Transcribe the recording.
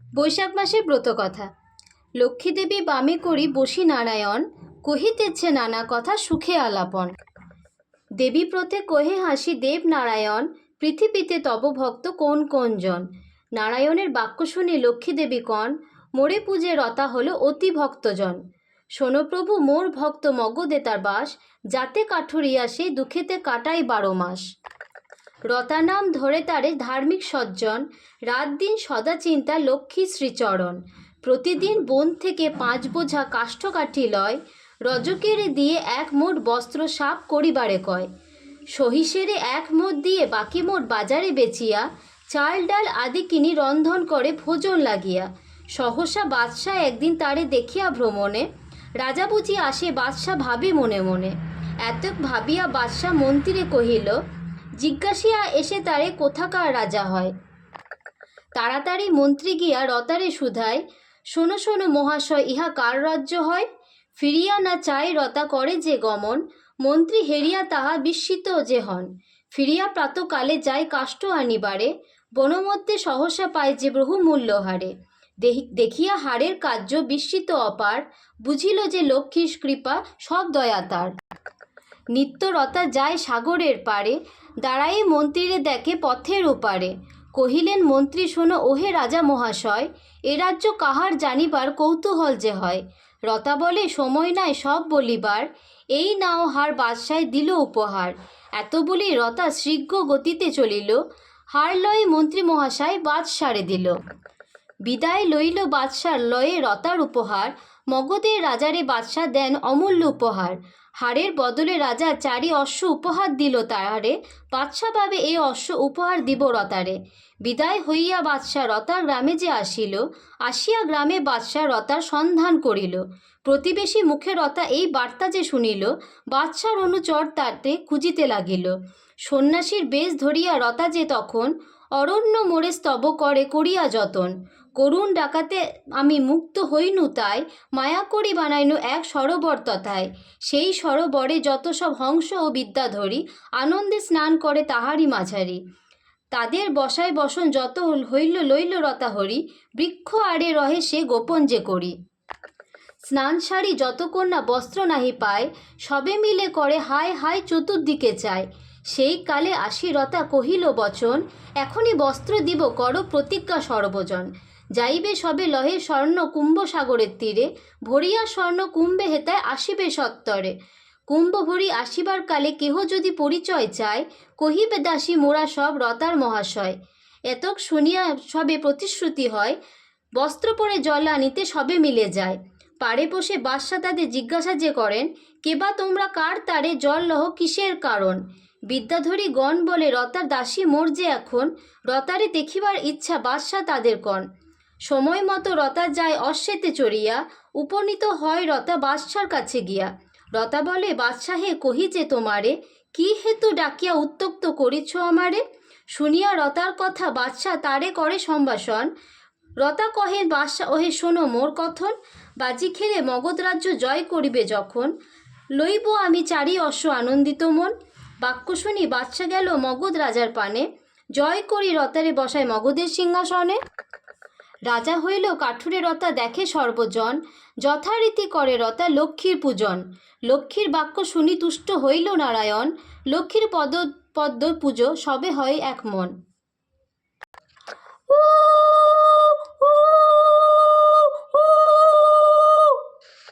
বৈশাখ মাসে ব্রতকথা। লক্ষ্মীদেবী বামে করি বসি নারায়ণ, কহিতেছে নানা কথা সুখে আলাপন। দেবী প্রতে কহে হাসি দেব নারায়ণ, পৃথিবীতে তব ভক্ত কোন কোন জন। নারায়ণের বাক্য শুনে লক্ষ্মীদেবী কন, মোরে পূজে রতা হলো অতি ভক্তজন। শোনো প্রভু মোর ভক্ত মগদে তার বাস, যাতে কাঠুরিয়া সে দুঃখেতে কাটাই 12 মাস। রতা নাম ধরে তারে ধার্মিক সজ্জন, রাত দিন সদা চিন্তা লক্ষ্মী শ্রীচরণ। প্রতিদিন বন থেকে 5 বোঝা কাষ্ঠ কাঠি লয়, রজকেরে দিয়ে 1 মোট বস্ত্র সাপ করিবারে কয়। সহিসেরে 1 মোট দিয়ে বাকি মোট বাজারে বেচিয়া, চাল ডাল আদি কিনি রন্ধন করে ভোজন লাগিয়া। সহসা বাদশাহ একদিন তারে দেখিয়া ভ্রমণে, রাজা বুঝি আসে বাদশাহ ভাবে মনে মনে। এতক ভাবিয়া বাদশাহ মন্ত্রীরে কহিল, জিজ্ঞাসিয়া এসে তারে কোথাকার রাজা হয়। তাড়াতাড়ি মন্ত্রী গিয়া রতারে শুধায়, শোনো শোনো মহাশয় ইহা কার রাজ্য হয়। ফিরিয়া না চাই রতা করে যে গমন, মন্ত্রী হেরিয়া তাহা বিস্মিত যে হন। ফিরিয়া প্রাতকালে যায় কাষ্ঠ আনিবারে, বনমধ্যে সহসা পায় যে বহুমূল্য হারে। দেখিয়া হারের কার্য বিস্মিত অপার, বুঝিল যে লক্ষ্মীর কৃপা সব দয়া তার। নিত্য রতা যায় সাগরের পারে, দাঁড়াই মন্ত্রীরে দেখে পথের ওপারে। কহিলেন মন্ত্রী শোনো ওহে রাজা মহাশয়, এ রাজ্য কাহার জানিবার কৌতূহল যে হয়। রতা বলে সময় নাই সব বলিবার, এই নাও হার বাদশায় দিল উপহার। এত বলি রতা শীঘ্র গতিতে চলিল, হার লয়ে মন্ত্রী মহাশয় বাদশারে দিল। বিদায় লইল বাদশার লয়ে রতার উপহার, মগধের রাজারে বাদশাহ দেন অমূল্য উপহার। হারের বদলে রাজা 4 অশ্ব উপহার দিল তাহারে, বাদশাহ ভাবে এই অশ্ব উপহার দিব রতারে। বিদায় হইয়া বাদশাহ রতার গ্রামে যে আসিল, আসিয়া গ্রামে বাদশাহ রতার সন্ধান করিল। প্রতিবেশী মুখে রতা এই বার্তা যে শুনিল, বাদশার অনুচর তাতে খুঁজিতে লাগিল। সন্ন্যাসীর বেশ ধরিয়া রতা যে তখন, অরণ্য মোড়ে স্তব করে করিয়া যতন। করুণ ডাকাতে আমি মুক্ত হইনু তাই, মায়া করি বানাইনু এক সরোবর তথায়। সেই সরোবরে যত সব হংস ও বিদ্যাধরী, আনন্দে স্নান করে তাহারই মাঝারি। তাদের বসায় বসন যত হইল লইল রতা হরি, বৃক্ষ আড়ে রহে সে গোপন যে করি। স্নান সারি যত কন্যা বস্ত্র নাহি পায়, সবে মিলে করে হায় হায় চতুর্দিকে চায়। সেই কালে আসি রতা কহিল বচন, এখনই বস্ত্র দিব করো প্রতিজ্ঞা সর্বজন। যাইবে সবে লহে স্বর্ণ কুম্ভ সাগরের তীরে, ভরিয়া স্বর্ণ কুম্ভে হেতায় আসিবে সত্তরে। কুম্ভ ভরি আসিবার কালে কেহ যদি পরিচয় চায়, কহিবে দাসী মোরা সব রতার মহাশয়। এতক শুনিয়া সবে প্রতিশ্রুতি হয়, বস্ত্র পরে জল আনিতে সবে মিলে যায়। পাড়ে বসে বাদশাহ তাদের জিজ্ঞাসা যে করেন, কেবা তোমরা কার তারে জল লহ কিসের কারণ। বিদ্যাধরী গণ বলে রতার দাসী মোর যে এখন, রতারে দেখিবার ইচ্ছা বাদশাহ তাদের কন। সময় মতো রতা যায় অশ্বেতে চড়িয়া, উপনীত হয় রতা বাদশার কাছে গিয়া। রতা বলে বাদশাহে কহি যে তোমারে, কি হেতু ডাকিয়া উত্ত্যক্ত করিছ আমারে। শুনিয়া রতার কথা বাদশাহ তারে করে সম্ভাষণ। রতা কহে বাদশাহ ওহে শোনো মোর কথন, বাজি খেলে মগধ রাজ্য জয় করিবে যখন, লইব আমি 4 অশ্ব আনন্দিত মন। বাক্য শুনি বাদশাহ গেল মগধ রাজার পানে, জয় করি রতারে বসায় মগধের সিংহাসনে। রাজা হইল কাঠুরে রতা দেখে সর্বজন, যথারীতি করে রতা লক্ষ্মীর পূজন। লক্ষ্মীর বাক্য শুনি তুষ্ট হইল নারায়ণ, লক্ষ্মীর পদ্ম পুজো সবে হয় এক মন।